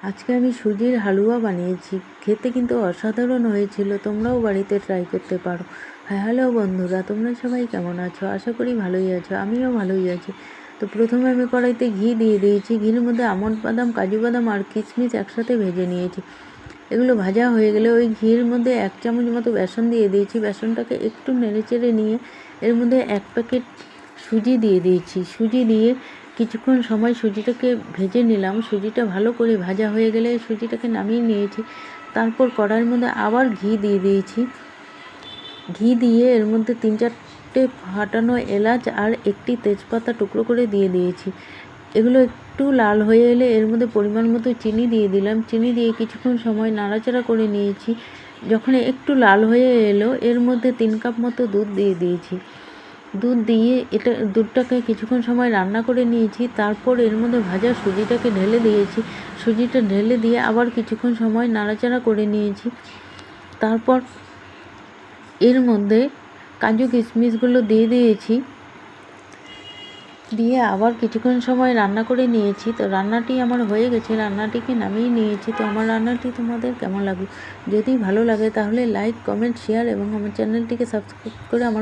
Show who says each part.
Speaker 1: আজকে আমি সুজির হালুয়া বানিয়েছি, খেতে কিন্তু অসাধারণ হয়েছিল। তোমরাও বাড়িতে ট্রাই করতে পারো। হ্যালো বন্ধুরা, তোমরা সবাই কেমন আছো? আশা করি ভালোই আছো, আমিও ভালোই আছি। তো প্রথমে আমি কড়াইতে ঘি দিয়ে দিয়েছি। ঘির মধ্যে আমন্ড বাদাম, কাজু বাদাম আর কিশমিশ একসাথে ভেজে নিয়েছি। এগুলো ভাজা হয়ে গেলে ওই ঘির মধ্যে 1 চামচ মতো বেসন দিয়ে দিয়েছি। বেসনটাকে একটু নেড়েচেড়ে নিয়ে এর মধ্যে 1 প্যাকেট সুজি দিয়ে দিয়েছি। সুজি দিয়ে কিছুক্ষণ সময় সুজিটাকে ভেজে নিলাম। সুজিটা ভালো করে ভাজা হয়ে গেলে সুজিটাকে নামিয়ে নিয়েছি। তারপর কড়াইয়ের মধ্যে আবার ঘি দিয়ে দিয়েছি। ঘি দিয়ে এর মধ্যে 3-4টে ফাটানো এলাচ আর একটি তেজপাতা টুকরো করে দিয়ে দিয়েছি। এগুলো একটু লাল হয়ে এলে এর মধ্যে পরিমাণ মতো চিনি দিয়ে দিলাম। চিনি দিয়ে কিছুক্ষণ সময় নাড়াচাড়া করে নিয়েছি। যখন একটু লাল হয়ে এলো এর মধ্যে 3 কাপ মতো দুধ দিয়ে দিয়েছি। দুধ দিয়ে দুধটাকে কিছুক্ষণ সময় রান্না করে নিয়েছি। তারপর এর মধ্যে ভাজা সুজিটাকে ঢেলে দিয়েছি। সুজিটা ঢেলে দিয়ে আবার কিছুক্ষণ সময় নাড়াচাড়া করে নিয়েছি। তারপর এর মধ্যে কাজু কিশমিশগুলো দিয়ে দিয়েছি। দিয়ে আবার কিছুক্ষণ সময় রান্না করে নিয়েছি। তো রান্নাটি আমার হয়ে গেছে, রান্নাটিকে নামিয়ে নিয়েছি। তো আমার রান্নাটি তোমাদের কেমন লাগলো? যদি ভালো লাগে তাহলে লাইক, কমেন্ট, শেয়ার এবং আমার চ্যানেলটিকে সাবস্ক্রাইব করে আমার